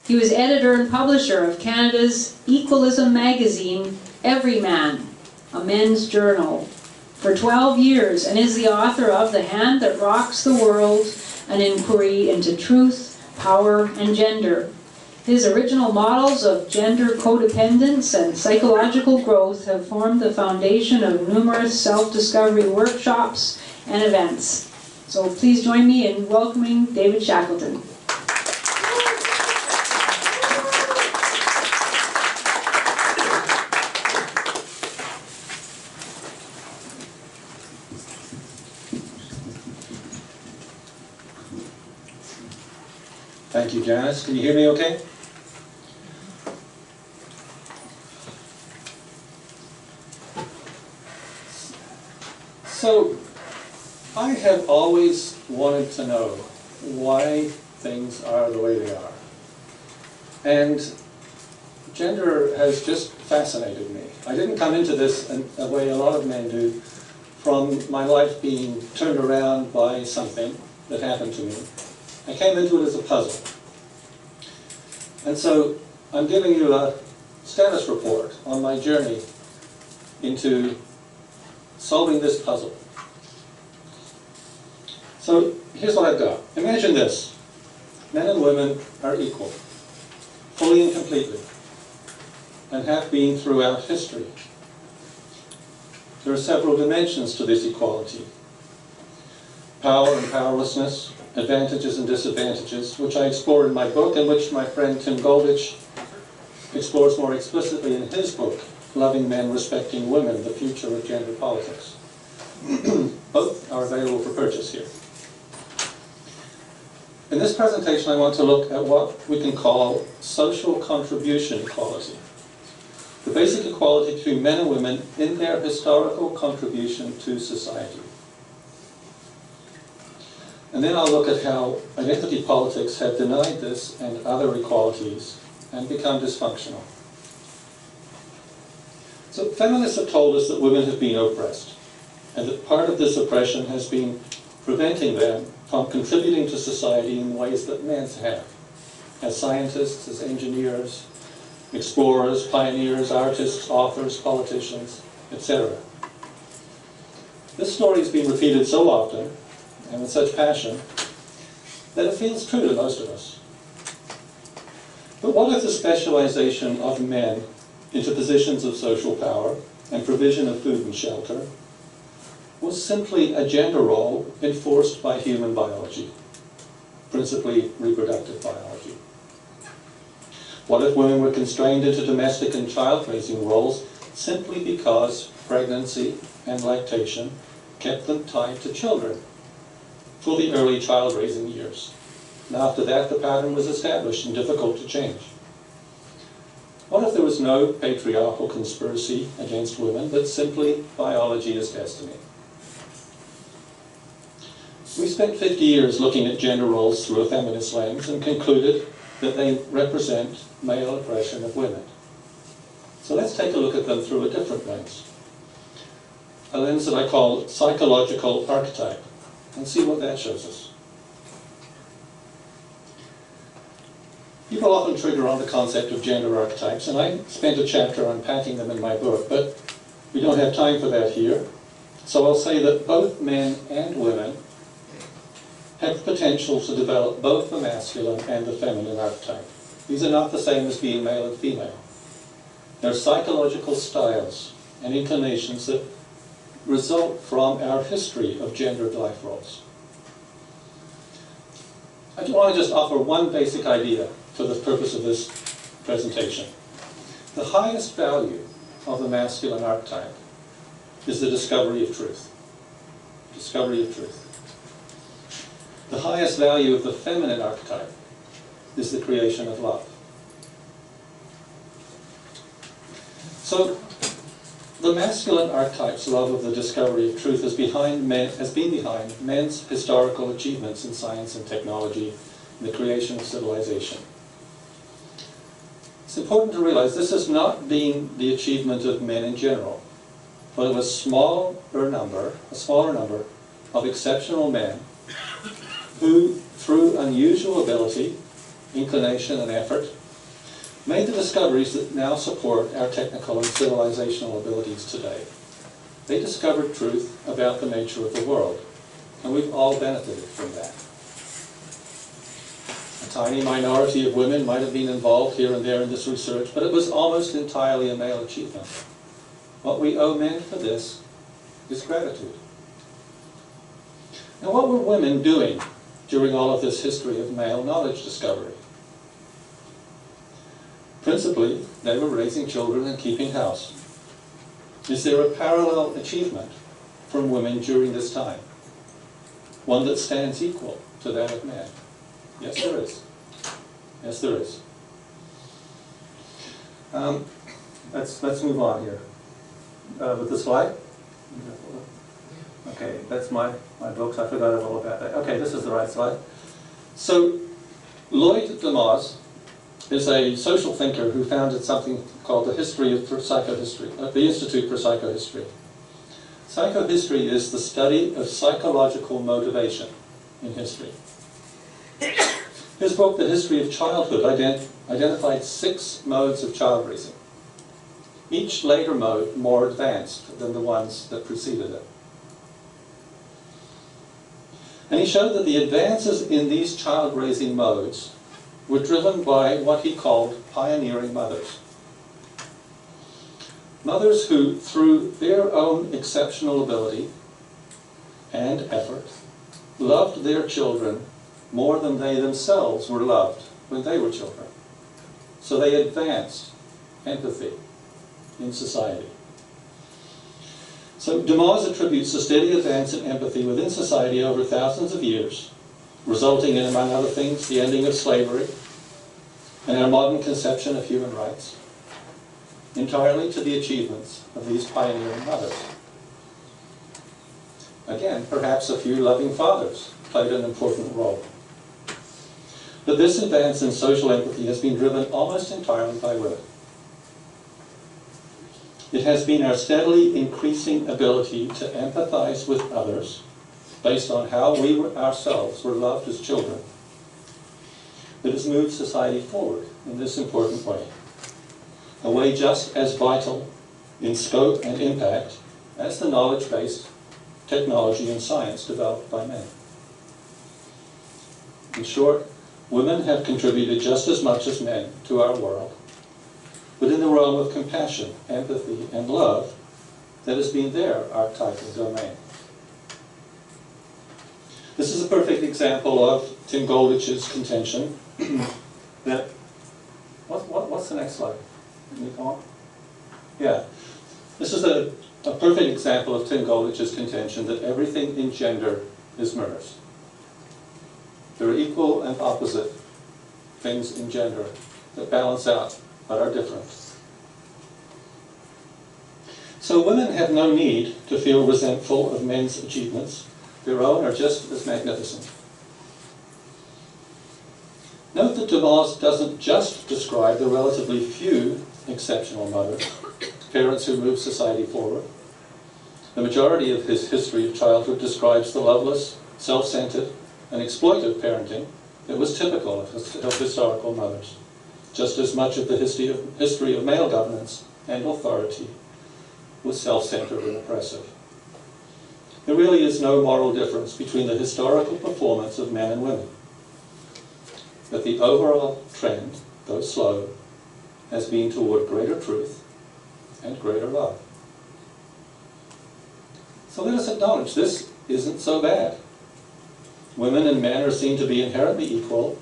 He was editor and publisher of Canada's equalism magazine, Every Man, a men's journal, for 12 years, and is the author of The Hand That Rocks the World, an inquiry into truth, power, and gender. His original models of gender codependence and psychological growth have formed the foundation of numerous self-discovery workshops and events. So please join me in welcoming David Shackleton. Thank you, Janice. Can you hear me okay? So, I have always wanted to know why things are the way they are. And gender has just fascinated me. I didn't come into this in a way a lot of men do, from my life being turned around by something that happened to me. I came into it as a puzzle. And so I'm giving you a status report on my journey into solving this puzzle. So here's what I've got. Imagine this. Men and women are equal, fully and completely, and have been throughout history. There are several dimensions to this equality. Power and powerlessness, advantages and disadvantages, which I explore in my book, and which my friend Tim Goldich explores more explicitly in his book, Loving Men, Respecting Women, The Future of Gender Politics. Both are available for purchase here. In this presentation, I want to look at what we can call social contribution equality. The basic equality between men and women in their historical contribution to society. And then I'll look at how identity politics have denied this and other equalities and become dysfunctional. So feminists have told us that women have been oppressed, and that part of this oppression has been preventing them from contributing to society in ways that men have, as scientists, as engineers, explorers, pioneers, artists, authors, politicians, etc. This story has been repeated so often, and with such passion, that it feels true to most of us. But what if the specialization of men into positions of social power and provision of food and shelter was simply a gender role enforced by human biology, principally reproductive biology? What if women were constrained into domestic and child-raising roles simply because pregnancy and lactation kept them tied to children for the early child-raising years? And after that, the pattern was established and difficult to change. What if there was no patriarchal conspiracy against women, but simply biology is destiny? We spent 50 years looking at gender roles through a feminist lens and concluded that they represent male oppression of women. So let's take a look at them through a different lens. A lens that I call psychological archetype, and see what that shows us. People often trigger on the concept of gender archetypes, and I spent a chapter unpacking them in my book, but we don't have time for that here. So I'll say that both men and women have potential to develop both the masculine and the feminine archetype. These are not the same as being male and female. They're psychological styles and inclinations that result from our history of gendered life roles. I want to just offer one basic idea for the purpose of this presentation. The highest value of the masculine archetype is the discovery of truth. Discovery of truth. The highest value of the feminine archetype is the creation of love. So, the masculine archetype's love of the discovery of truth has been behind men's historical achievements in science and technology and the creation of civilization. It's important to realize this has not been the achievement of men in general, but of a smaller number of exceptional men who, through unusual ability inclination, and effort, made the discoveries that now support our technical and civilizational abilities today. They discovered truth about the nature of the world, and we've all benefited from that. A tiny minority of women might have been involved here and there in this research, but it was almost entirely a male achievement. What we owe men for this is gratitude. Now, what were women doing during all of this history of male knowledge discovery? Principally, they were raising children and keeping house. Is there a parallel achievement from women during this time? One that stands equal to that of men? Yes, there is. Yes, there is. Let's move on here. With the slide? Okay, that's my books. I forgot all about that. Okay, this is the right slide. So, Lloyd Demoz is a social thinker who founded something called the History of Psychohistory, the Institute for Psychohistory. Psychohistory is the study of psychological motivation in history. His book, The History of Childhood, identified 6 modes of child raising, each later mode more advanced than the ones that preceded it. And he showed that the advances in these child-raising modes were driven by what he called pioneering mothers. Mothers who, through their own exceptional ability and effort, loved their children more than they themselves were loved when they were children. So they advanced empathy in society. So Demoz attributes a steady advance in empathy within society over thousands of years, resulting in, among other things, the ending of slavery and our modern conception of human rights, entirely to the achievements of these pioneering mothers. Again, perhaps a few loving fathers played an important role. But this advance in social empathy has been driven almost entirely by women. It has been our steadily increasing ability to empathize with others based on how we ourselves were loved as children that has moved society forward in this important way. A way just as vital in scope and impact as the knowledge-based technology and science developed by men. In short, women have contributed just as much as men to our world, but in the realm of compassion, empathy, and love that has been their archetypal domain. This is a perfect example of Tim Goldich's contention that, what's the next slide? Can you come on? Yeah. This is a perfect example of Tim Goldich's contention that everything in gender is mirrors. There are equal and opposite things in gender that balance out but are different. So women have no need to feel resentful of men's achievements. Their own are just as magnificent. Note that Demoz doesn't just describe the relatively few exceptional mothers, parents who move society forward. The majority of his history of childhood describes the loveless, self-centered, and exploitive parenting that was typical of historical mothers. Just as much of the history of male governance and authority was self-centered and oppressive. There really is no moral difference between the historical performance of men and women. But the overall trend, though slow, has been toward greater truth and greater love. So let us acknowledge this isn't so bad. Women and men are seen to be inherently equal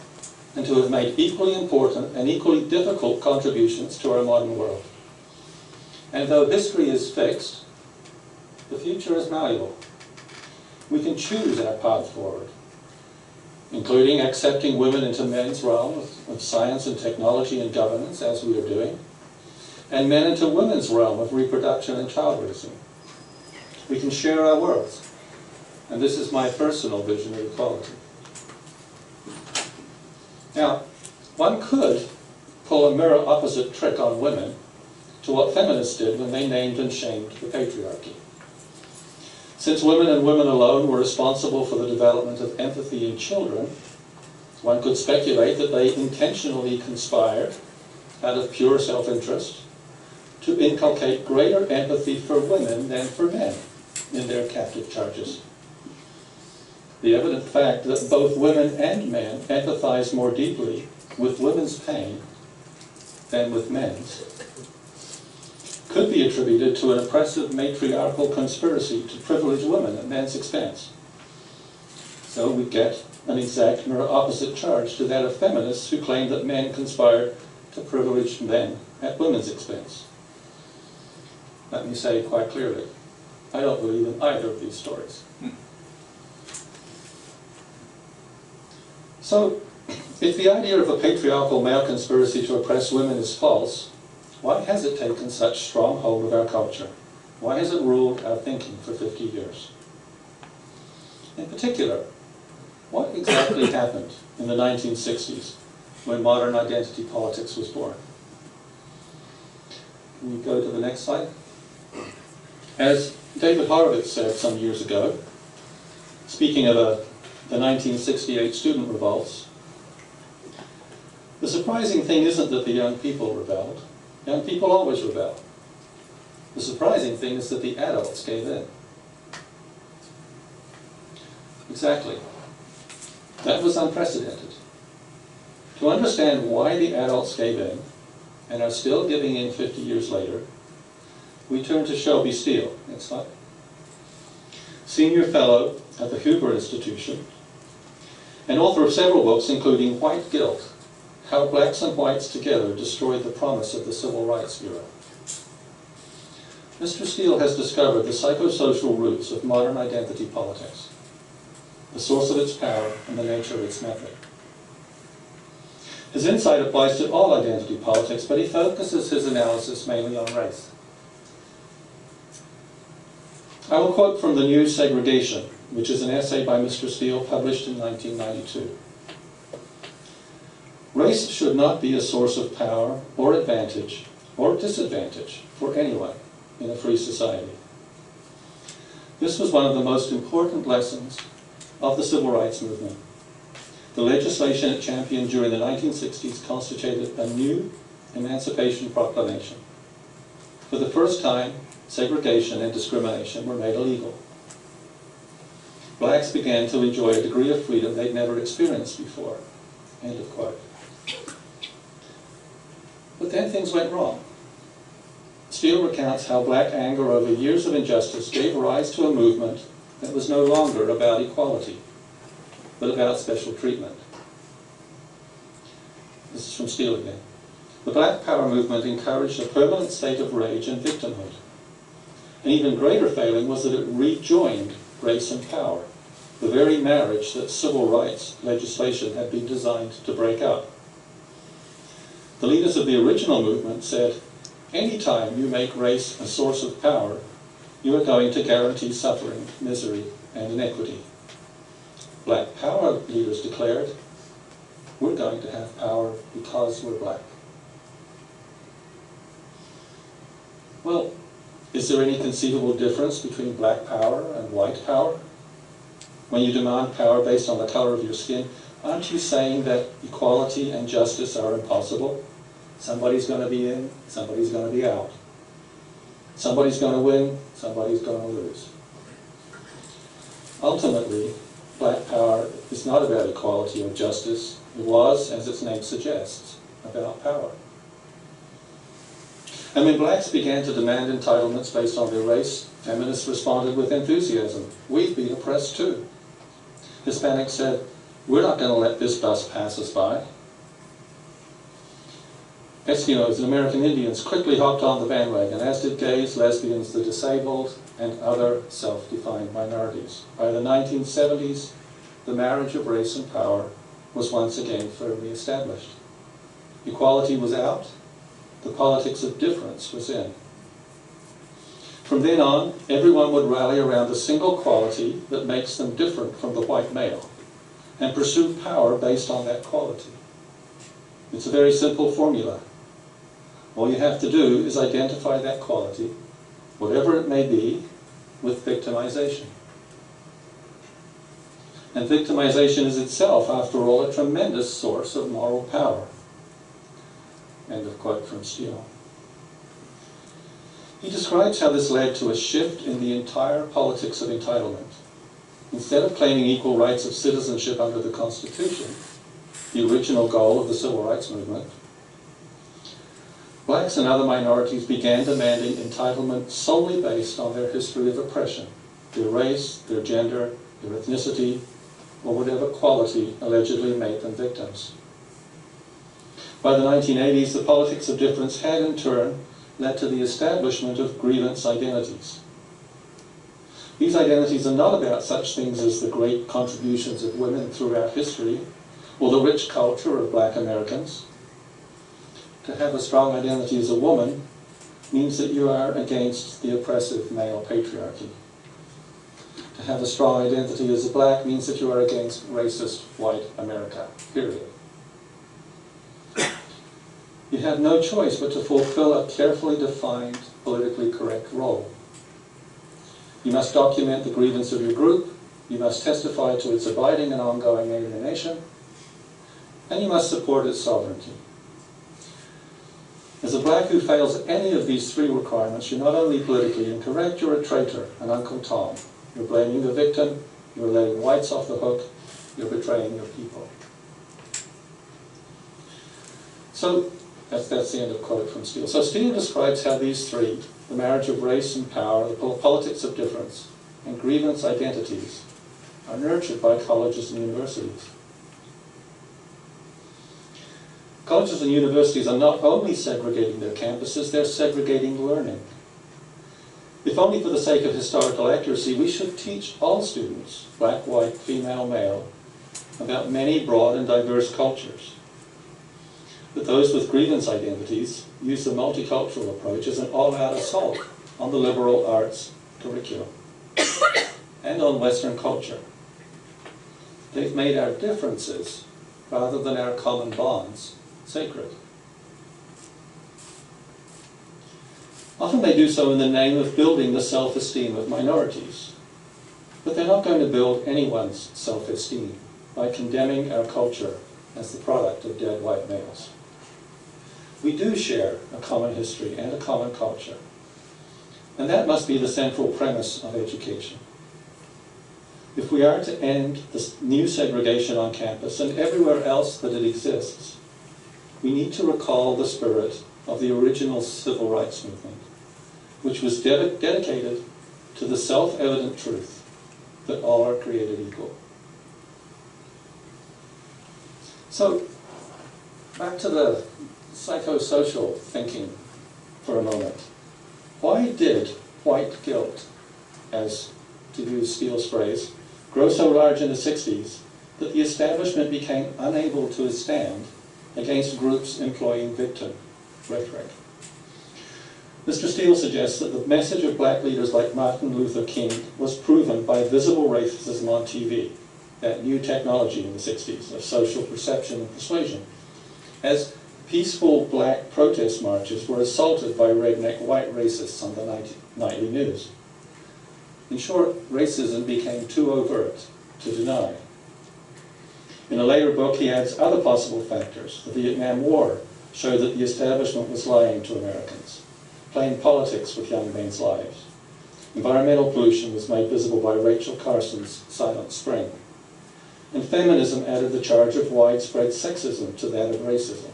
and to have made equally important and equally difficult contributions to our modern world. And though history is fixed, the future is malleable. We can choose our path forward, including accepting women into men's realm of science and technology and governance, as we are doing, and men into women's realm of reproduction and child raising. We can share our worlds, and this is my personal vision of equality. Now, one could pull a mirror opposite trick on women to what feminists did when they named and shamed the patriarchy. Since women and women alone were responsible for the development of empathy in children, One could speculate that they intentionally conspired, out of pure self-interest, to inculcate greater empathy for women than for men in their captive charges. The evident fact that both women and men empathize more deeply with women's pain than with men's could be attributed to an oppressive matriarchal conspiracy to privilege women at men's expense. So we get an exact mirror opposite charge to that of feminists who claim that men conspired to privilege men at women's expense. Let me say quite clearly, I don't believe in either of these stories. So, if the idea of a patriarchal male conspiracy to oppress women is false, why has it taken such strong hold of our culture? Why has it ruled our thinking for 50 years? In particular, what exactly happened in the 1960s when modern identity politics was born? Can you go to the next slide? As David Horowitz said some years ago, speaking of the 1968 student revolts, the surprising thing isn't that the young people rebelled. Young people always rebel. The surprising thing is that the adults gave in. Exactly. That was unprecedented. To understand why the adults gave in, and are still giving in 50 years later, we turn to Shelby Steele. Next slide. Senior Fellow at the Hoover Institution, and author of several books including White Guilt, How Blacks and Whites Together Destroyed the Promise of the Civil Rights Bureau. Mr. Steele has discovered the psychosocial roots of modern identity politics, the source of its power and the nature of its method. His insight applies to all identity politics, but he focuses his analysis mainly on race. I will quote from the New Segregation, which is an essay by Mr. Steele published in 1992. Race should not be a source of power or advantage or disadvantage for anyone in a free society. This was one of the most important lessons of the civil rights movement. The legislation it championed during the 1960s constituted a new Emancipation Proclamation. For the first time, segregation and discrimination were made illegal. Blacks began to enjoy a degree of freedom they'd never experienced before. End of quote. But then things went wrong. Steele recounts how black anger over years of injustice gave rise to a movement that was no longer about equality, but about special treatment. This is from Steele again. The Black Power movement encouraged a permanent state of rage and victimhood. An even greater failing was that it rejoined race and power, the very marriage that civil rights legislation had been designed to break up. The leaders of the original movement said, anytime you make race a source of power, you are going to guarantee suffering, misery, and inequity. Black Power leaders declared, we're going to have power because we're black. Well, is there any conceivable difference between black power and white power? When you demand power based on the color of your skin, aren't you saying that equality and justice are impossible? Somebody's going to be in, somebody's going to be out. Somebody's going to win, somebody's going to lose. Ultimately, black power is not about equality or justice. It was, as its name suggests, about power. And when blacks began to demand entitlements based on their race, feminists responded with enthusiasm. We've been oppressed too. Hispanics said, we're not going to let this bus pass us by. Eskimos and American Indians quickly hopped on the bandwagon, as did gays, lesbians, the disabled, and other self-defined minorities. By the 1970s, the marriage of race and power was once again firmly established. Equality was out. The politics of difference was in. From then on, everyone would rally around a single quality that makes them different from the white male and pursue power based on that quality. It's a very simple formula. All you have to do is identify that quality, whatever it may be, with victimization. And victimization is itself, after all, a tremendous source of moral power. End of quote from Steele. He describes how this led to a shift in the entire politics of entitlement. Instead of claiming equal rights of citizenship under the Constitution, the original goal of the Civil Rights Movement, blacks and other minorities began demanding entitlement solely based on their history of oppression, their race, their gender, their ethnicity, or whatever quality allegedly made them victims. By the 1980s, the politics of difference had in turn led to the establishment of grievance identities. These identities are not about such things as the great contributions of women throughout history or the rich culture of black Americans. To have a strong identity as a woman means that you are against the oppressive male patriarchy. To have a strong identity as a black means that you are against racist white America, period. You have no choice but to fulfill a carefully defined, politically correct role. You must document the grievance of your group, you must testify to its abiding and ongoing alienation, and you must support its sovereignty. As a black who fails any of these three requirements, you're not only politically incorrect, you're a traitor, an Uncle Tom. You're blaming the victim, you're letting whites off the hook, you're betraying your people. So, that's the end of quote from Steele. So Steele describes how these three, the marriage of race and power, the politics of difference, and grievance identities, are nurtured by colleges and universities. Colleges and universities are not only segregating their campuses, they're segregating learning. If only for the sake of historical accuracy, we should teach all students, black, white, female, male, about many broad and diverse cultures. But those with grievance identities use the multicultural approach as an all-out assault on the liberal arts curriculum and on Western culture. They've made our differences, rather than our common bonds, sacred. Often they do so in the name of building the self-esteem of minorities. But they're not going to build anyone's self-esteem by condemning our culture as the product of dead white males. We do share a common history and a common culture. And that must be the central premise of education. If we are to end this new segregation on campus and everywhere else that it exists, we need to recall the spirit of the original civil rights movement, which was dedicated to the self-evident truth that all are created equal. So, back to the psychosocial thinking for a moment. Why did white guilt, as to use Steele's phrase, grow so large in the 60s that the establishment became unable to withstand against groups employing victim rhetoric? Mr. Steele suggests that the message of black leaders like Martin Luther King was proven by visible racism on TV, that new technology in the 60s of social perception and persuasion, as peaceful black protest marches were assaulted by redneck white racists on the nightly news. In short, racism became too overt to deny. In a later book, he adds other possible factors. The Vietnam War showed that the establishment was lying to Americans, playing politics with young men's lives. Environmental pollution was made visible by Rachel Carson's Silent Spring. And feminism added the charge of widespread sexism to that of racism.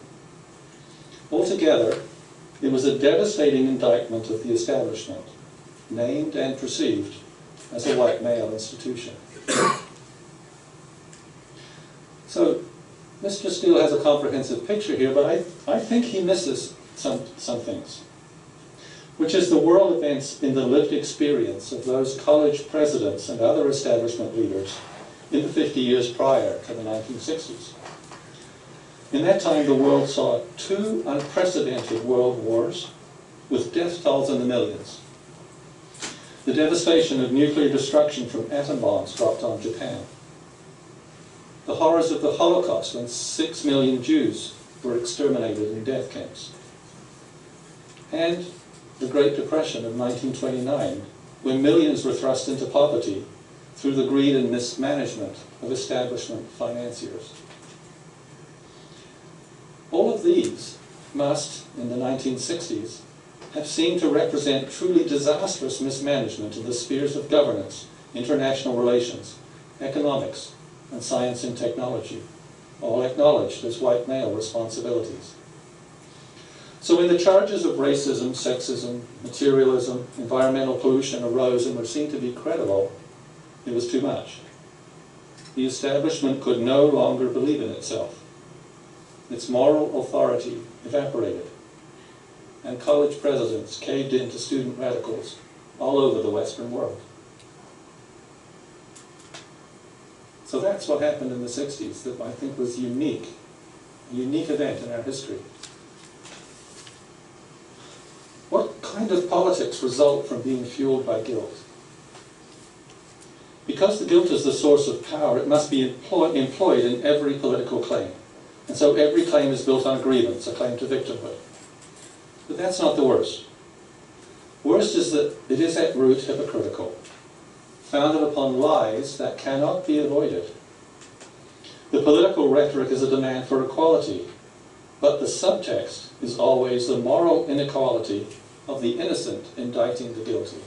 Altogether, it was a devastating indictment of the establishment, named and perceived as a white male institution. So, Mr. Steele has a comprehensive picture here, but I think he misses some things, which is the world events in the lived experience of those college presidents and other establishment leaders in the 50 years prior to the 1960s. In that time, the world saw two unprecedented world wars with death tolls in the millions. The devastation of nuclear destruction from atom bombs dropped on Japan. The horrors of the Holocaust, when 6 million Jews were exterminated in death camps. And the Great Depression of 1929, when millions were thrust into poverty through the greed and mismanagement of establishment financiers. All of these must, in the 1960s, have seemed to represent truly disastrous mismanagement in the spheres of governance, international relations, economics, and science and technology, all acknowledged as white male responsibilities. So when the charges of racism, sexism, materialism, environmental pollution arose and were seen to be credible, it was too much. The establishment could no longer believe in itself. Its moral authority evaporated, and college presidents caved in to student radicals all over the Western world. So that's what happened in the 60s that I think was unique, a unique event in our history. What kind of politics result from being fueled by guilt? Because the guilt is the source of power, it must be employed in every political claim. And so every claim is built on grievance, a claim to victimhood. But that's not the worst. Worst is that it is at root hypocritical, founded upon lies that cannot be avoided. The political rhetoric is a demand for equality, but the subtext is always the moral inequality of the innocent indicting the guilty.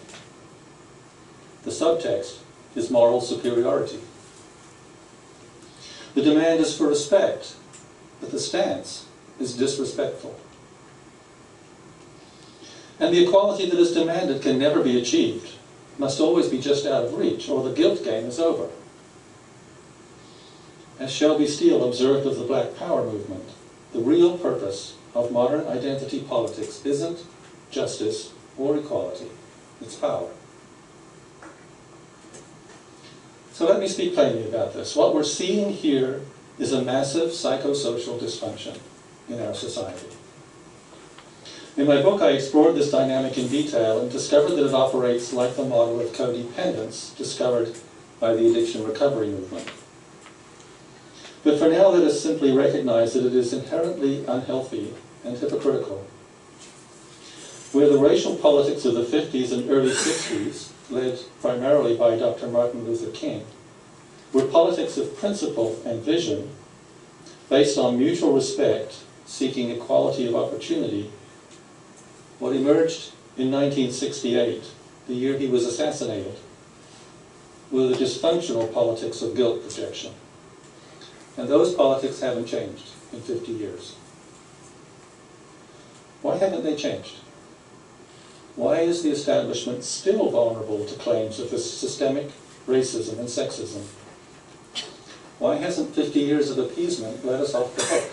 The subtext is moral superiority. The demand is for respect, but the stance is disrespectful. And the equality that is demanded can never be achieved, must always be just out of reach, or the guilt game is over. As Shelby Steele observed of the Black Power movement, the real purpose of modern identity politics isn't justice or equality, it's power. So let me speak plainly about this. What we're seeing here is a massive psychosocial dysfunction in our society. In my book, I explored this dynamic in detail and discovered that it operates like the model of codependence discovered by the addiction recovery movement. But for now, let us simply recognize that it is inherently unhealthy and hypocritical. Where the racial politics of the 50s and early 60s, led primarily by Dr. Martin Luther King, were politics of principle and vision based on mutual respect, seeking equality of opportunity, what emerged in 1968, the year he was assassinated, were the dysfunctional politics of guilt projection. And those politics haven't changed in 50 years. Why haven't they changed? Why is the establishment still vulnerable to claims of this systemic racism and sexism? Why hasn't 50 years of appeasement let us off the hook?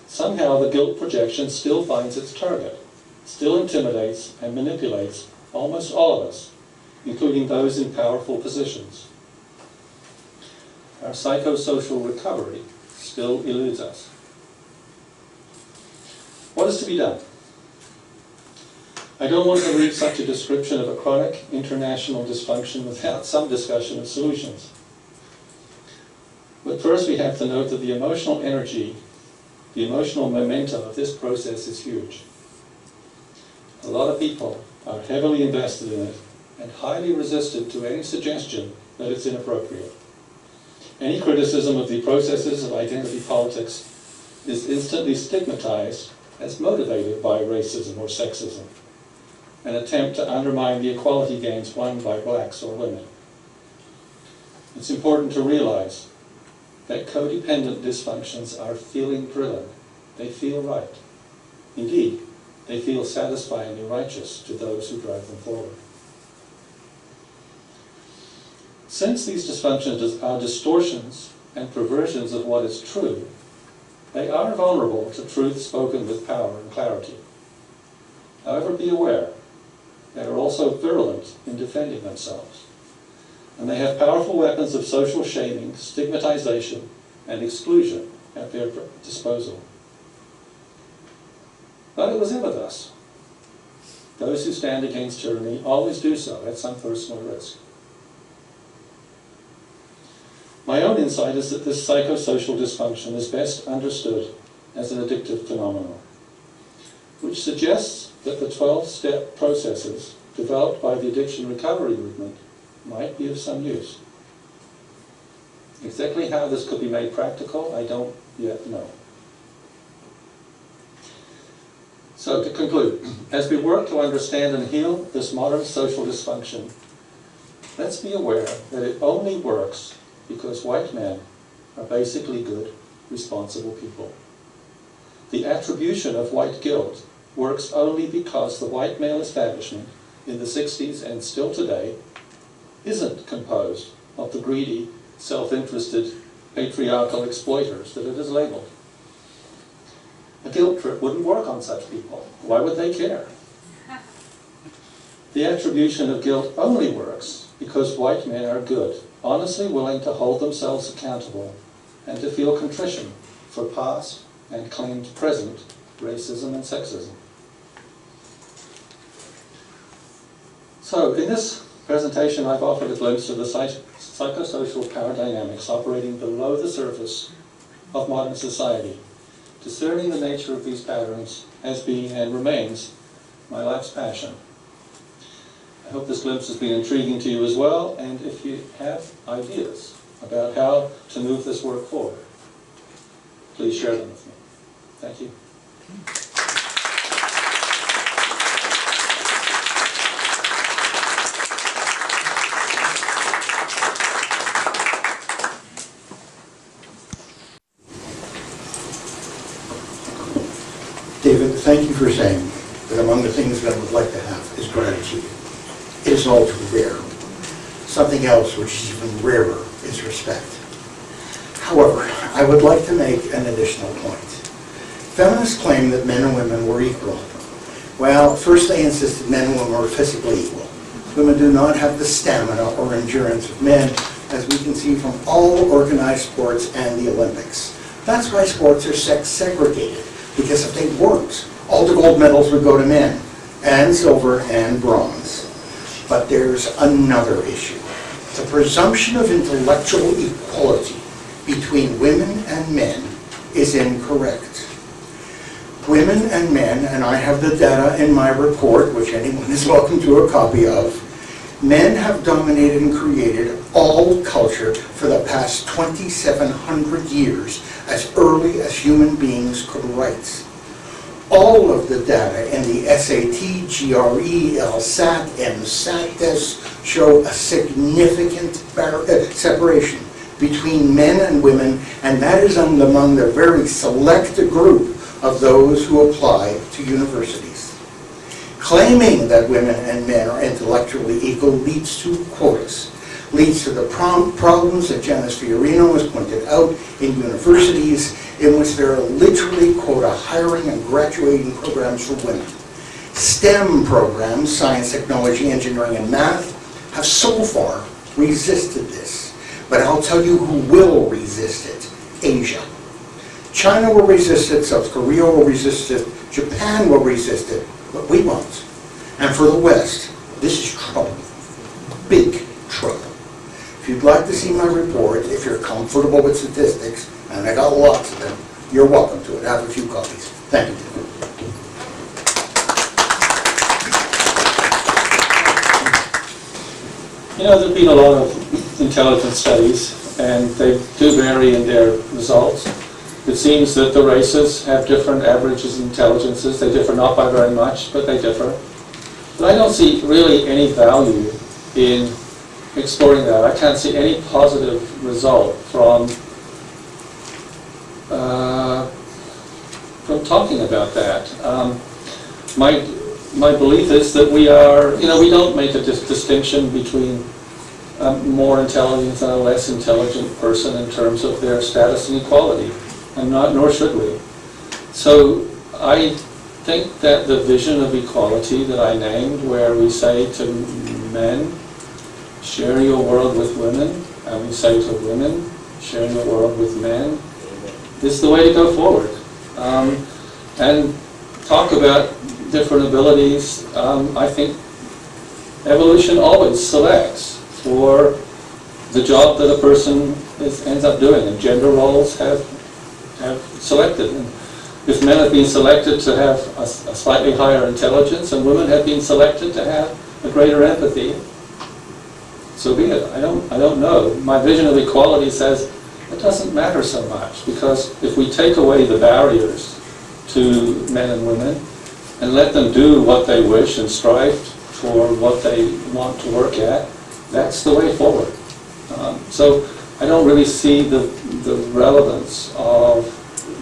Somehow the guilt projection still finds its target, still intimidates and manipulates almost all of us, including those in powerful positions. Our psychosocial recovery still eludes us. What is to be done? I don't want to leave such a description of a chronic international dysfunction without some discussion of solutions. But first we have to note that the emotional energy, the emotional momentum of this process is huge. A lot of people are heavily invested in it and highly resistant to any suggestion that it's inappropriate. Any criticism of the processes of identity politics is instantly stigmatized as motivated by racism or sexism, an attempt to undermine the equality gains won by blacks or women. It's important to realize that codependent dysfunctions are feeling driven. They feel right. Indeed, they feel satisfyingly righteous to those who drive them forward. Since these dysfunctions are distortions and perversions of what is true, they are vulnerable to truth spoken with power and clarity. However, be aware, they are also virulent in defending themselves. And they have powerful weapons of social shaming, stigmatization, and exclusion at their disposal. But it was ever thus. Those who stand against tyranny always do so at some personal risk. My own insight is that this psychosocial dysfunction is best understood as an addictive phenomenon, which suggests that the 12-step processes developed by the addiction recovery movement might be of some use. Exactly how this could be made practical, I don't yet know. So to conclude, as we work to understand and heal this modern social dysfunction, let's be aware that it only works because white men are basically good, responsible people. The attribution of white guilt works only because the white male establishment in the 60s and still today isn't composed of the greedy, self-interested, patriarchal exploiters that it is labeled. A guilt trip wouldn't work on such people. Why would they care? The attribution of guilt only works because white men are good, honestly willing to hold themselves accountable and to feel contrition for past and claimed present racism and sexism. So in this presentation, I've offered a glimpse of the psychosocial power dynamics operating below the surface of modern society. Discerning the nature of these patterns has been and remains my life's passion. I hope this glimpse has been intriguing to you as well, and if you have ideas about how to move this work forward, please share them with me. Thank you. David, thank you for saying that among the things that I would like to have is gratitude. It is all too rare. Something else which is even rarer is respect. However, I would like to make an additional point. Feminists claim that men and women were equal. Well, first they insisted men and women were physically equal. Women do not have the stamina or endurance of men, as we can see from all organized sports and the Olympics. That's why sports are sex segregated, because if they weren't, all the gold medals would go to men, and silver and bronze. But there's another issue. The presumption of intellectual equality between women and men is incorrect. Women and men, and I have the data in my report, which anyone is welcome to a copy of, men have dominated and created all culture for the past 2,700 years, as early as human beings could write. All of the data in the SAT, GRE, LSAT, MSAT tests show a significant separation between men and women, and that is among the very select group of those who apply to universities. Claiming that women and men are intellectually equal leads to quotas, leads to the problems that Janice has pointed out in universities, in which there are literally quota hiring and graduating programs for women. STEM programs, science, technology, engineering, and math, have so far resisted this. But I'll tell you who will resist it: Asia. China will resist it, South Korea will resist it, Japan will resist it, but we won't. And for the West, this is trouble. Big trouble. If you'd like to see my report, if you're comfortable with statistics, and I got lots of them, you're welcome to it. I have a few copies. Thank you. You know, there have been a lot of intelligence studies, and they do vary in their results. It seems that the races have different averages of intelligences. They differ not by very much, but they differ. But I don't see really any value in exploring that. I can't see any positive result from talking about that. My belief is that we are, we don't make a distinction between a more intelligent and a less intelligent person in terms of their status and equality, and nor should we. So I think that the vision of equality that I named, where we say to men, share your world with women, and we say to women, share your world with men, is the way to go forward. And talk about different abilities. I think evolution always selects for the job that a person ends up doing, and gender roles have selected. And if men have been selected to have a slightly higher intelligence, and women have been selected to have a greater empathy, so be it. I don't know. My vision of equality says it doesn't matter so much, because if we take away the barriers to men and women and let them do what they wish and strive for what they want to work at, that's the way forward. So I don't really see the relevance of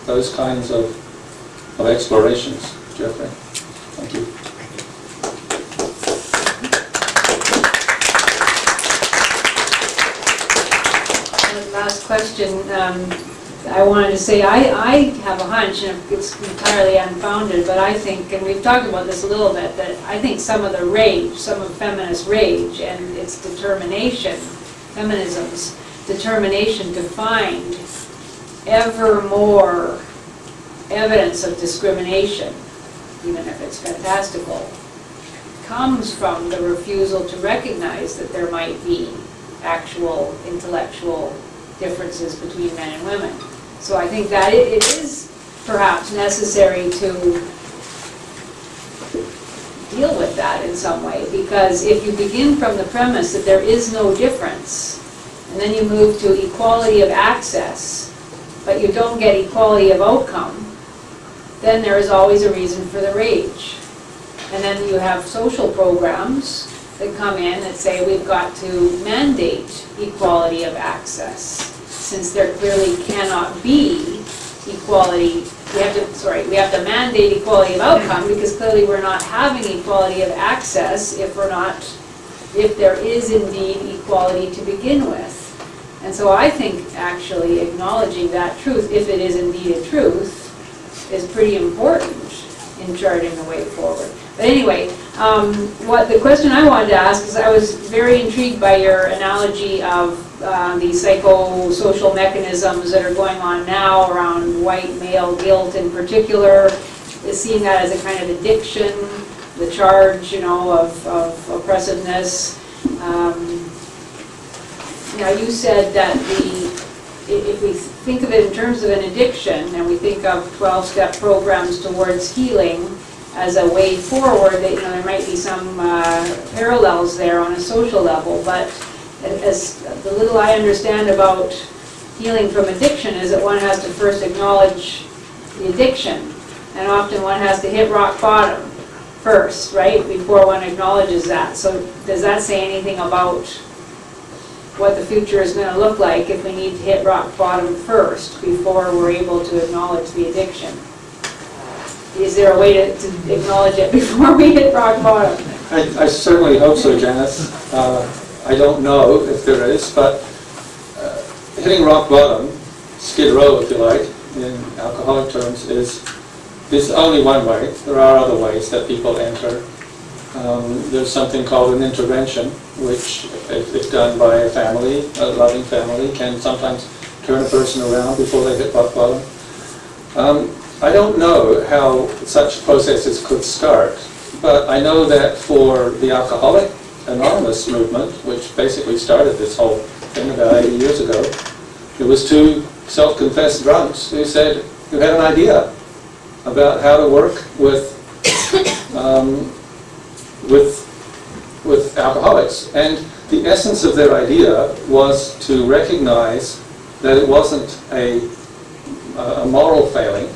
those kinds of explorations, Jeffrey. Thank you. Last question. I wanted to say I have a hunch, and it's entirely unfounded, but I think, and we've talked about this a little bit, that I think some of the rage, some of feminist rage and its determination, feminism's determination to find ever more evidence of discrimination, even if it's fantastical, comes from the refusal to recognize that there might be actual intellectual differences between men and women. So I think that it is perhaps necessary to deal with that in some way, because if you begin from the premise that there is no difference, and then you move to equality of access, but you don't get equality of outcome, then there is always a reason for the rage. And then you have social programs that come in that say we've got to mandate equality of access, since there clearly cannot be equality. We have to mandate equality of outcome, because clearly we're not having equality of access if there is indeed equality to begin with. And so I think actually acknowledging that truth, if it is indeed a truth, is pretty important in charting the way forward. But anyway, what the question I wanted to ask is, I was very intrigued by your analogy of the psychosocial mechanisms that are going on now around white male guilt in particular, seeing that as a kind of addiction, the charge, you know, of oppressiveness. Now you said that if we think of it in terms of an addiction, and we think of 12-step programs towards healing as a way forward, that, you know, there might be some parallels there on a social level, but as the little I understand about healing from addiction is that one has to first acknowledge the addiction, and often one has to hit rock bottom first, right, before one acknowledges that. So does that say anything about what the future is going to look like if we need to hit rock bottom first before we're able to acknowledge the addiction? Is there a way to acknowledge it before we hit rock bottom? I certainly hope so, Janice. I don't know if there is, but hitting rock bottom, skid row if you like, in alcoholic terms, is only one way. There are other ways that people enter. There's something called an intervention, which, if done by a family, a loving family, can sometimes turn a person around before they hit rock bottom. I don't know how such processes could start, but I know that for the Alcoholic Anonymous movement, which basically started this whole thing about 80 years ago, it was two self-confessed drunks who had an idea about how to work with alcoholics. And the essence of their idea was to recognize that it wasn't a moral failing,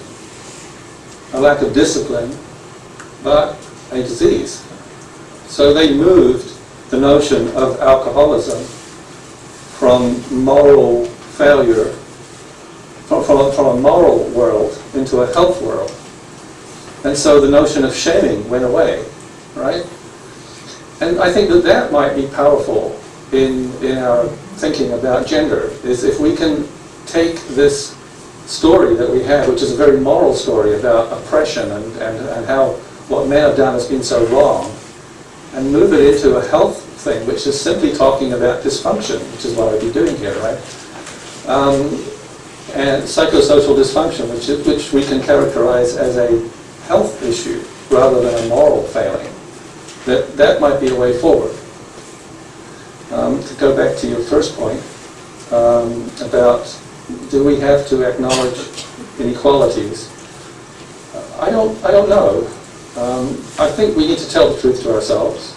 a lack of discipline, but a disease. So they moved the notion of alcoholism from moral failure, from a moral world into a health world. And so the notion of shaming went away, right? And I think that that might be powerful in our thinking about gender, is if we can take this story that we have, which is a very moral story about oppression and how what men have done has been so wrong, and move it into a health thing, which is simply talking about dysfunction, which is what I'd be doing here, right? And psychosocial dysfunction, which we can characterize as a health issue rather than a moral failing. That might be a way forward. To go back to your first point about do we have to acknowledge inequalities? I don't know. I think we need to tell the truth to ourselves.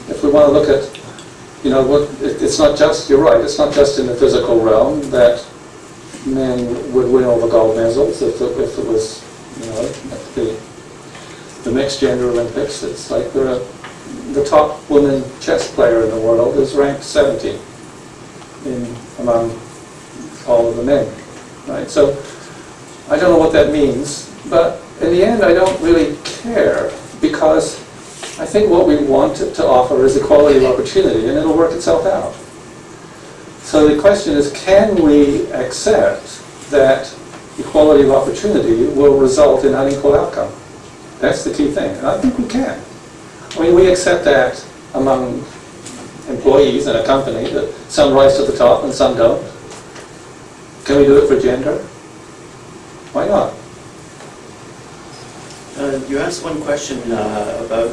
If we want to look at you know, it's not just, you're right, it's not just in the physical realm that men would win all the gold medals if it was, you know, at the mixed gender Olympics. It's like the top woman chess player in the world is ranked 70 among all of the men, right? So I don't know what that means, but in the end I don't really care, because I think what we want it to offer is equality of opportunity, and it'll work itself out. So the question is, can we accept that equality of opportunity will result in unequal outcome? That's the key thing, and I think we can. I mean, we accept that among employees in a company, that some rise to the top and some don't. Can we do it for gender? Why not? You asked one question about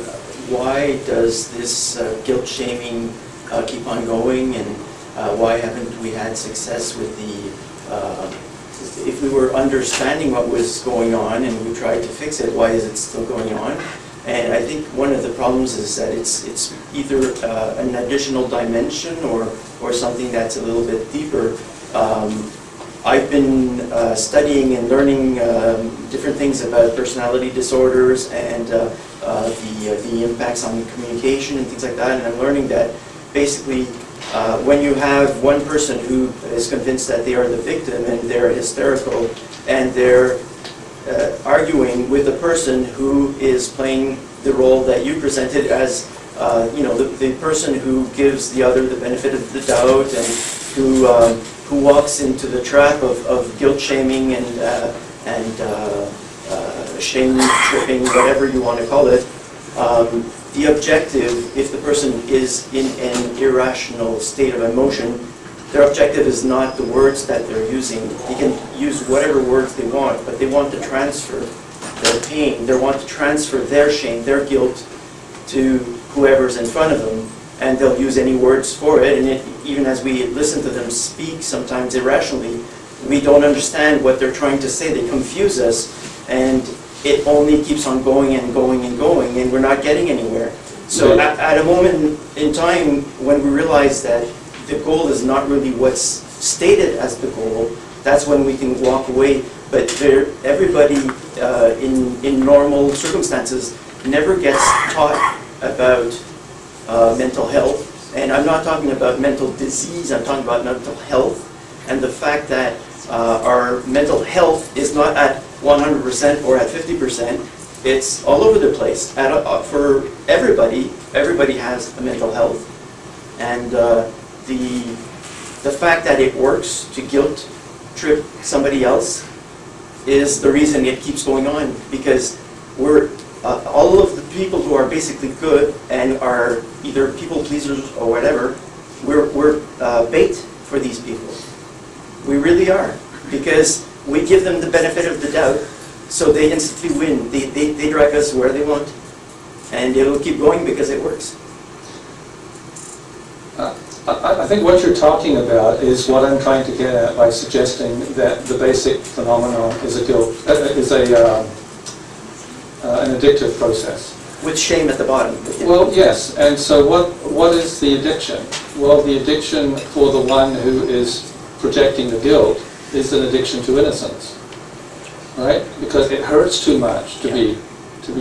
why does this guilt shaming keep on going, and why haven't we had success with the, if we were understanding what was going on and we tried to fix it, why is it still going on? And I think one of the problems is that it's either an additional dimension or something that's a little bit deeper. I've been studying and learning different things about personality disorders and the impacts on communication and things like that, and I'm learning that basically when you have one person who is convinced that they are the victim and they're hysterical and they're arguing with a person who is playing the role that you presented as, you know, the person who gives the other the benefit of the doubt and who walks into the trap of guilt shaming and shame tripping, whatever you want to call it. The objective, if the person is in an irrational state of emotion, their objective is not the words that they're using. They can use whatever words they want, but they want to transfer their pain. They want to transfer their shame, their guilt to whoever's in front of them, and they'll use any words for it. And even as we listen to them speak, sometimes irrationally, we don't understand what they're trying to say. They confuse us, and it only keeps on going and going and going, and we're not getting anywhere. So at a moment in time when we realize that the goal is not really what's stated as the goal, that's when we can walk away. But everybody in normal circumstances never gets taught about mental health. And I'm not talking about mental disease, I'm talking about mental health, and the fact that our mental health is not at 100% or at 50%. It's all over the place. For everybody, everybody has a mental health. And the fact that it works to guilt trip somebody else is the reason it keeps going on, because we're all of the people who are basically good and are either people pleasers or whatever, we're bait for these people. We really are, because we give them the benefit of the doubt, so they instantly win. They drag us where they want, and it'll keep going because it works. I think what you're talking about is what I'm trying to get at by suggesting that the basic phenomenon is an addictive process. With shame at the bottom. Well, yes, and so what is the addiction? Well, the addiction for the one who is projecting the guilt is an addiction to innocence, right? Because it hurts too much to be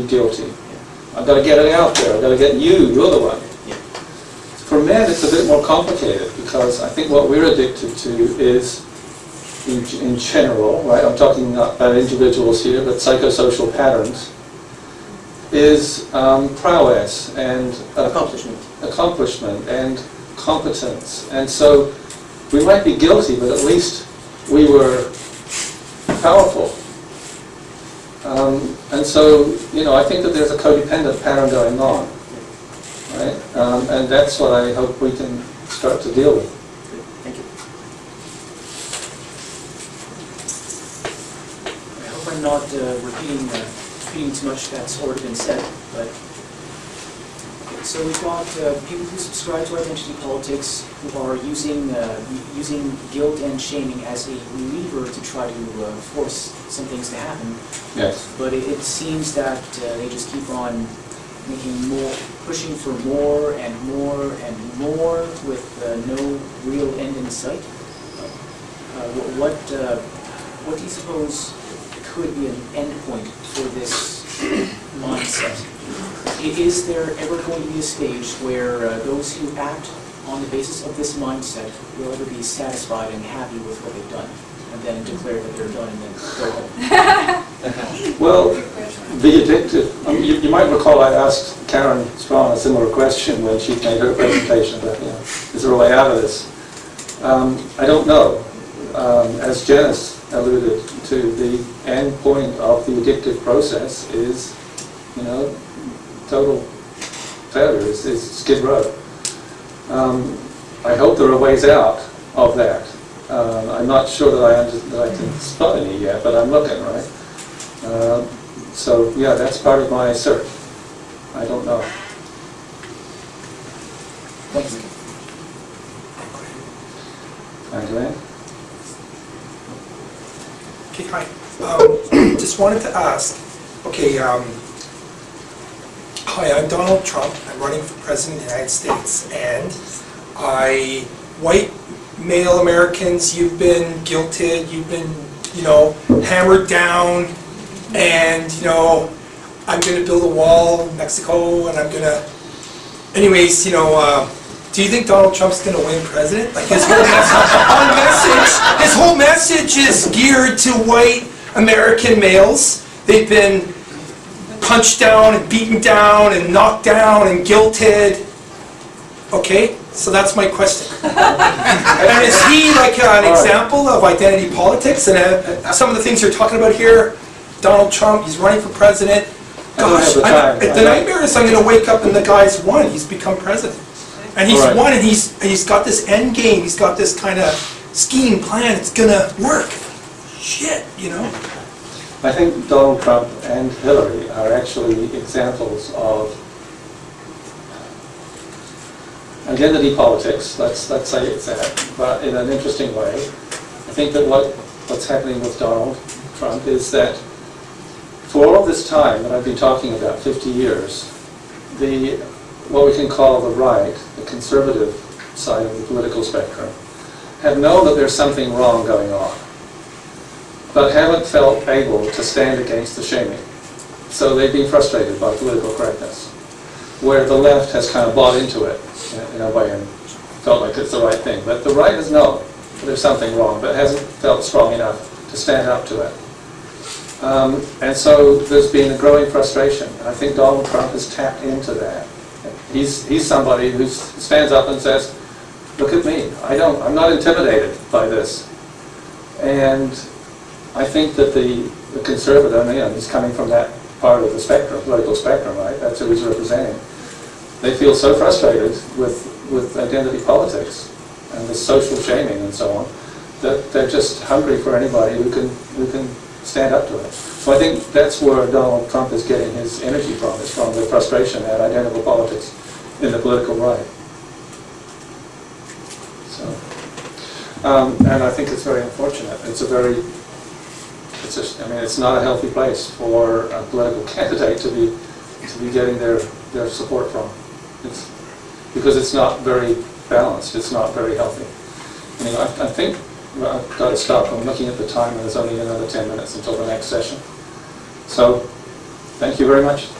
guilty. I've got to get it out there. I've got to get you're the one. For men, it's a bit more complicated, because I think what we're addicted to is, in general, right? I'm talking not about individuals here, but psychosocial patterns, is prowess and accomplishment and competence. And so we might be guilty, but at least we were powerful. And so, you know, I think that there's a codependent pattern going on, right? And that's what I hope we can start to deal with. Thank you. I hope I'm not repeating too much that's already been said, but so we've got people who subscribe to identity politics who are using guilt and shaming as a lever to try to force some things to happen. Yes. But it seems that they just keep on making more, pushing for more and more and more with no real end in sight? What do you suppose could be an end point for this mindset? Is there ever going to be a stage where those who act on the basis of this mindset will ever be satisfied and happy with what they've done, and then declare that they're done and then go home? Well, the addictive, you might recall I asked Karen Straughan a similar question when she made her presentation about, is there a way out of this? I don't know. As Janice alluded to, the end point of the addictive process is, total failure, is Skid Row. I hope there are ways out of that. I'm not sure that I can spot any yet, but I'm looking, right? So yeah, that's part of my search. I don't know. Thank you. Angela? Okay, hi. Just wanted to ask, okay, hi, I'm Donald Trump. I'm running for President of the United States, and white male Americans, you've been guilted, you've been, hammered down, and, I'm going to build a wall in Mexico, and I'm going to, anyways, do you think Donald Trump's going to win president? Like his whole message is geared to white American males. They've been punched down and beaten down and knocked down and guilted. Okay, so that's my question. And is he like an example of identity politics? And some of the things you're talking about here, Donald Trump, he's running for president. Gosh, the nightmare is I'm going to wake up and the guy's won. He's become president. And he's won, and he's got this end game. He's got this kind of scheme, plan. It's going to work. Shit, I think Donald Trump and Hillary are actually examples of identity politics. Let's say it's that, but in an interesting way. I think that what's happening with Donald Trump is that for all of this time that I've been talking about, 50 years, what we can call the right, the conservative side of the political spectrum, have known that there's something wrong going on, but haven't felt able to stand against the shaming. So they've been frustrated by political correctness, where the left has kind of bought into it in a way and felt like it's the right thing. But the right has known that there's something wrong, but hasn't felt strong enough to stand up to it. And so there's been a growing frustration. I think Donald Trump has tapped into that. He's somebody who stands up and says, look at me, I'm not intimidated by this. And I think that the conservative, he's coming from that part of the spectrum, political spectrum, right? That's who he's representing. They feel so frustrated with identity politics and the social shaming and so on that they're just hungry for anybody who can stand up to it. So I think that's where Donald Trump is getting his energy from, is from the frustration at identical politics in the political right. So, and I think it's very unfortunate. It's not a healthy place for a political candidate to be getting their support from. Because it's not very balanced. It's not very healthy. I think I've got to stop. I'm looking at the time, and there's only another 10 minutes until the next session. So, thank you very much.